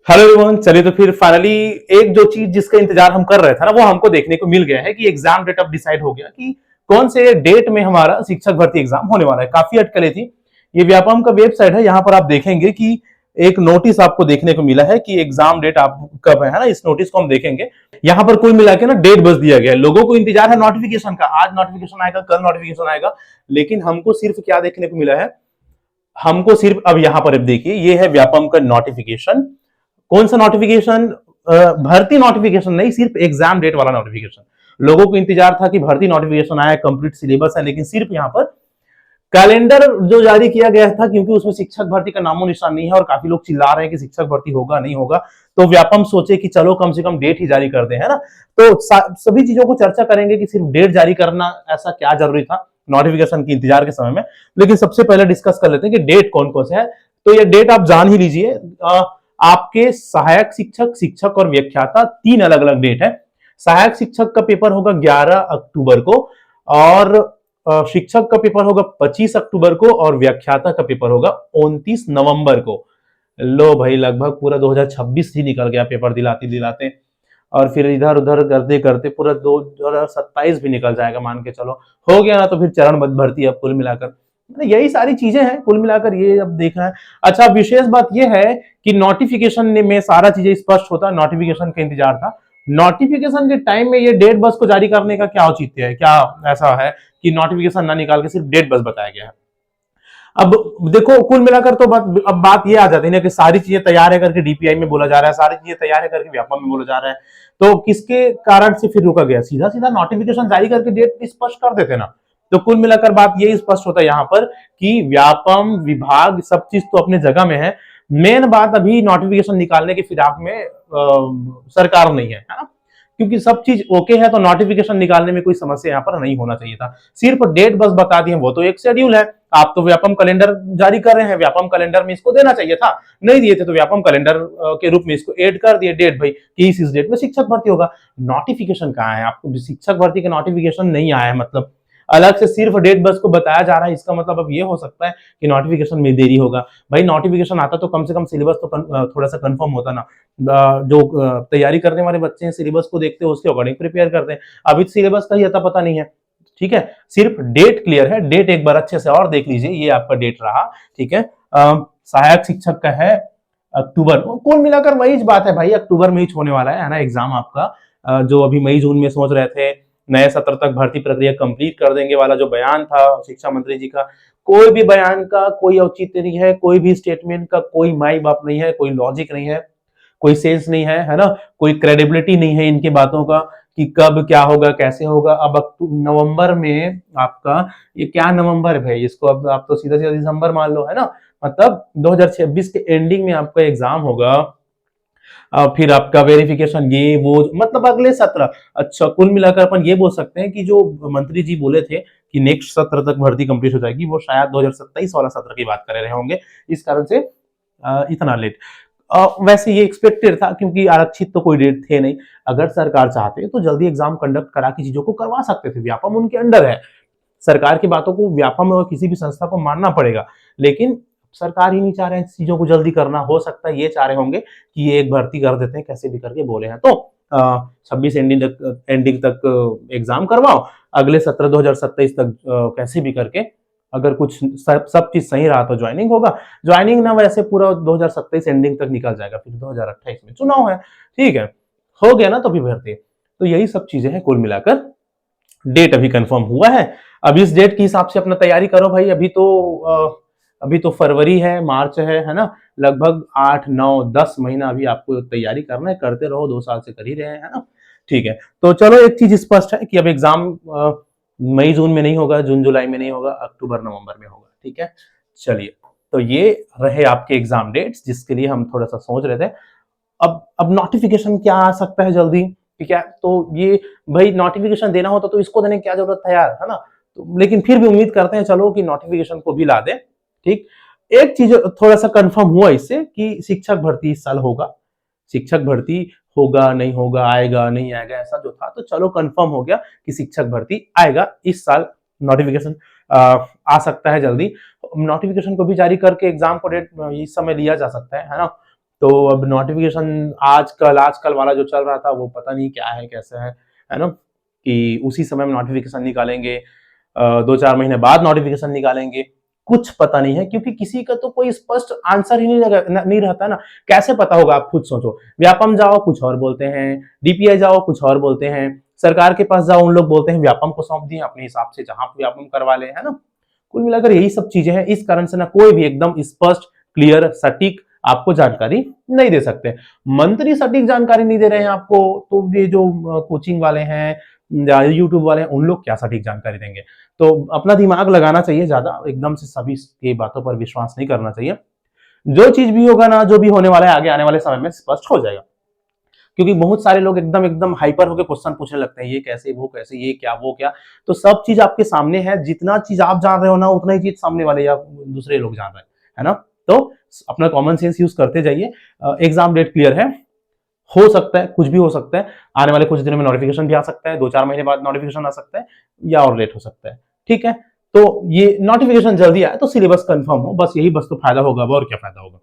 Hello everyone. चलिए तो फिर फाइनली एक जो चीज जिसका इंतजार हम कर रहे थे ना वो हमको देखने को मिल गया है कि एग्जाम डेट अब डिसाइड हो गया कि कौन से डेट में हमारा शिक्षक भर्ती एग्जाम होने वाला है। काफी अटकलें थी। ये व्यापम का वेबसाइट है, यहाँ पर आप देखेंगे कि एक नोटिस आपको देखने को मिला है कि एग्जाम डेट आप कब है ना। इस नोटिस को हम देखेंगे, यहाँ पर कुल मिला के ना डेट बस दिया गया है। लोगों को इंतजार है नोटिफिकेशन का, आज नोटिफिकेशन आएगा, कल नोटिफिकेशन आएगा। लेकिन हमको सिर्फ क्या देखने को मिला है, हमको सिर्फ अब यहाँ पर अब देखिए ये है व्यापम का नोटिफिकेशन। कौन सा नोटिफिकेशन? भर्ती नोटिफिकेशन नहीं, सिर्फ एग्जाम डेट वाला नोटिफिकेशन। लोगों को इंतजार था कि भर्ती नोटिफिकेशन आया, कंप्लीट सिलेबस है, लेकिन सिर्फ यहाँ पर कैलेंडर जो जारी किया गया था, क्योंकि उसमें शिक्षक भर्ती का नामो निशान नहीं है और काफी लोग चिल्ला रहे हैं कि शिक्षक भर्ती होगा नहीं होगा। तो व्यापम सोचे कि चलो कम से कम डेट ही जारी कर दे, है ना। तो सभी चीजों को चर्चा करेंगे कि सिर्फ डेट जारी करना ऐसा क्या जरूरी था नोटिफिकेशन के इंतजार के समय में। लेकिन सबसे पहले डिस्कस कर लेते हैं कि डेट कौन कौन से है। तो ये डेट आप जान ही लीजिए। आपके सहायक शिक्षक, शिक्षक और व्याख्याता, तीन अलग अलग डेट है। सहायक शिक्षक का पेपर होगा 11 अक्टूबर को, और शिक्षक का पेपर होगा 25 अक्टूबर को, और व्याख्याता का पेपर होगा 29 नवंबर को। लो भाई, लगभग पूरा 2026 ही निकल गया पेपर दिलाते दिलाते, और फिर इधर उधर करते करते पूरा 2027 भी निकल जाएगा, मान के चलो। हो गया ना, तो फिर चरणबद्ध भर्ती अब कुल मिलाकर यही सारी चीजें हैं, कुल मिलाकर ये अब देखना है। अच्छा, विशेष बात यह है कि नोटिफिकेशन में सारा चीजें स्पष्ट होता है, नोटिफिकेशन का इंतजार था। नोटिफिकेशन के टाइम में ये डेट बस को जारी करने का क्या औचित्य है? क्या ऐसा है कि नोटिफिकेशन ना निकाल के सिर्फ डेट बस बताया गया है? अब देखो, कुल मिलाकर तो अब बात ये आ जाती है ना कि सारी चीजें तैयार है करके डीपीआई में बोला जा रहा है, सारी चीजें तैयार है करके व्यापम में बोला जा रहा है। तो किसके कारण से फिर रुका गया? सीधा सीधा नोटिफिकेशन जारी करके डेट स्पष्ट कर देते ना। तो कुल मिलाकर बात ये स्पष्ट होता है यहाँ पर कि व्यापम विभाग सब चीज तो अपने जगह में है। मेन बात अभी नोटिफिकेशन निकालने के फिराक में सरकार नहीं है ना। क्योंकि सब चीज ओके है तो नोटिफिकेशन निकालने में कोई समस्या यहाँ पर नहीं होना चाहिए था। सिर्फ डेट बस बता दी है, वो तो एक शेड्यूल है। आप तो व्यापम कैलेंडर जारी कर रहे हैं, व्यापम कैलेंडर में इसको देना चाहिए था, नहीं दिए थे तो व्यापम कैलेंडर के रूप में इसको ऐड कर दिए डेट भाई कि इस डेट में शिक्षक भर्ती होगा। नोटिफिकेशन कहाँ है? आपको शिक्षक भर्ती का नोटिफिकेशन नहीं आया है, मतलब अलग से सिर्फ डेट बस को बताया जा रहा है। इसका मतलब अब ये हो सकता है कि नोटिफिकेशन में देरी होगा। भाई नोटिफिकेशन आता तो कम से कम सिलेबस तो थोड़ा सा कंफर्म होता ना। जो तैयारी करने वाले बच्चे हैं सिलेबस को देखते हैं, उसके अकॉर्डिंग प्रिपेयर करते हैं। अभी सिलेबस का ही अता पता नहीं है। ठीक है, सिर्फ डेट क्लियर है। डेट एक बार अच्छे से और देख लीजिए, ये आपका डेट रहा। ठीक है, सहायक शिक्षक का है अक्टूबर। कुल मिलाकर वही बात है भाई, अक्टूबर में ही होने वाला है ना एग्जाम आपका। जो अभी मई जून में सोच रहे थे नए सत्र तक भर्ती प्रक्रिया कंप्लीट कर देंगे वाला जो बयान था शिक्षा मंत्री जी का, कोई भी बयान का कोई औचित्य नहीं है, कोई भी स्टेटमेंट का कोई माई बाप नहीं है, कोई लॉजिक नहीं है, कोई सेंस नहीं है ना। कोई क्रेडिबिलिटी नहीं है इनकी बातों का कि कब क्या होगा, कैसे होगा। अब नवंबर में आपका, ये क्या नवंबर है भाई, इसको अब आप तो सीधा सीधा दिसंबर मान लो, है ना। मतलब 2026 के एंडिंग में आपका एग्जाम होगा। फिर आपका वेरिफिकेशन, ये वो, मतलब अगले सत्र। अच्छा, कुल मिलाकर अपन ये बोल सकते हैं कि जो मंत्री जी बोले थे कि नेक्स्ट सत्र तक भर्ती कंप्लीट हो जाएगी, वो शायद 2027 वाला सत्र की बात कर रहे होंगे। इस कारण से इतना लेट। वैसे ये एक्सपेक्टेड था, क्योंकि आरक्षित तो कोई डेट थे नहीं। अगर सरकार चाहते तो जल्दी एग्जाम कंडक्ट करा के चीजों को करवा सकते थे, व्यापम उनके अंडर है। सरकार की बातों को व्यापम और किसी भी संस्था को मानना पड़ेगा। लेकिन सरकार ही नहीं चाह रहे हैं चीजों को जल्दी करना। हो सकता है ये चाह रहे होंगे कि ये एक भर्ती कर देते हैं, कैसे भी करके बोले हैं तो 26 एंडिंग तक एग्जाम करवाओ, अगले सत्र 2027 तक कैसे भी करके अगर कुछ सब चीज सही रहा तो ज्वाइनिंग होगा। ज्वाइनिंग ना वैसे पूरा 2027 एंडिंग तक निकल जाएगा, फिर 2028 में चुनाव है। ठीक है, हो गया ना तो भी भर्ती। तो यही सब चीजें हैं कुल मिलाकर। डेट अभी कंफर्म हुआ है। अब इस डेट के हिसाब से अपना तैयारी करो भाई। अभी तो फरवरी है, मार्च है ना। लगभग 8 9 10 महीना अभी आपको तैयारी करना है, करते रहो, 2 साल से कर ही रहे हैं, है ना। ठीक है, तो चलो एक चीज स्पष्ट है कि अब एग्जाम मई जून में नहीं होगा, जून जुलाई में नहीं होगा, अक्टूबर नवंबर में होगा। ठीक है, चलिए, तो ये रहे आपके एग्जाम डेट्स जिसके लिए हम थोड़ा सा सोच रहे थे। अब नोटिफिकेशन क्या आ सकता है जल्दी? ठीक है, तो ये भाई नोटिफिकेशन देना होता तो इसको देने की क्या जरूरत है यार, है ना। तो लेकिन फिर भी उम्मीद करते हैं चलो कि नोटिफिकेशन को भी ला दे। ठीक, एक चीज थोड़ा सा कंफर्म हुआ इससे कि शिक्षक भर्ती इस साल होगा। शिक्षक भर्ती होगा नहीं होगा, आएगा नहीं आएगा, ऐसा जो था, तो चलो कंफर्म हो गया कि शिक्षक भर्ती आएगा इस साल। नोटिफिकेशन आ सकता है जल्दी। नोटिफिकेशन को भी जारी करके एग्जाम को डेट इस समय लिया जा सकता है ना। तो अब नोटिफिकेशन आजकल वाला जो चल रहा था वो पता नहीं क्या है कैसे है ना, कि उसी समय में नोटिफिकेशन निकालेंगे, 2-4 महीने बाद नोटिफिकेशन निकालेंगे, कुछ पता नहीं है, क्योंकि किसी का तो कोई स्पष्ट आंसर ही नहीं रहता ना। कैसे पता होगा, आप खुद सोचो। व्यापम जाओ कुछ और बोलते हैं, डीपीआई जाओ कुछ और बोलते हैं, सरकार के पास जाओ उन लोग बोलते हैं व्यापम को सौंप दिए, अपने हिसाब से जहां व्यापम करवा ले, है ना। कुल मिलाकर यही सब चीजें हैं। इस कारण से ना कोई भी एकदम स्पष्ट, क्लियर, सटीक आपको जानकारी नहीं दे सकते। मंत्री सटीक जानकारी नहीं दे रहे हैं आपको, तो ये जो कोचिंग वाले हैं या यूट्यूब वाले हैं, उन लोग क्या सटीक जानकारी देंगे। तो अपना दिमाग लगाना चाहिए, ज्यादा एकदम से सभी की बातों पर विश्वास नहीं करना चाहिए। जो चीज भी होगा ना, जो भी होने वाला है आगे आने वाले समय में स्पष्ट हो जाएगा। क्योंकि बहुत सारे लोग एकदम एकदम हाइपर होकर क्वेश्चन पूछने लगते हैं, ये कैसे, वो कैसे, ये क्या, वो क्या। तो सब चीज आपके सामने है, जितना चीज आप जान रहे हो ना, उतना ही चीज सामने वाले या दूसरे लोग जान रहे हैं, है ना। तो अपना कॉमन सेंस यूज करते जाइए। एग्जाम डेट क्लियर है, हो सकता है कुछ भी हो सकता है, आने वाले कुछ दिनों में नोटिफिकेशन भी आ सकता है, 2-4 महीने बाद नोटिफिकेशन आ सकता है, या और लेट हो सकता है। ठीक है, तो ये नोटिफिकेशन जल्दी आए तो सिलेबस कंफर्म हो, बस यही, बस तो फायदा होगा, और क्या फायदा होगा।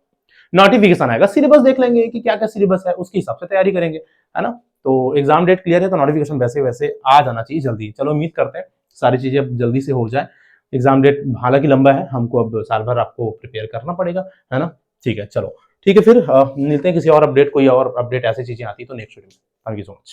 नोटिफिकेशन आएगा, सिलेबस देख लेंगे कि क्या क्या सिलेबस है, उसके हिसाब से तैयारी करेंगे, है ना। तो एग्जाम डेट क्लियर है तो नोटिफिकेशन वैसे वैसे आ जाना चाहिए जल्दी। चलो उम्मीद करते हैं सारी चीजें अब जल्दी से हो जाए। एग्जाम डेट हालांकि लंबा है, हमको अब साल भर आपको प्रिपेयर करना पड़ेगा, है ना। ठीक है, चलो ठीक है, फिर मिलते हैं किसी और अपडेट, कोई और अपडेट ऐसी चीजें आती तो नेक्स्ट वीडियो में। Thank you so much.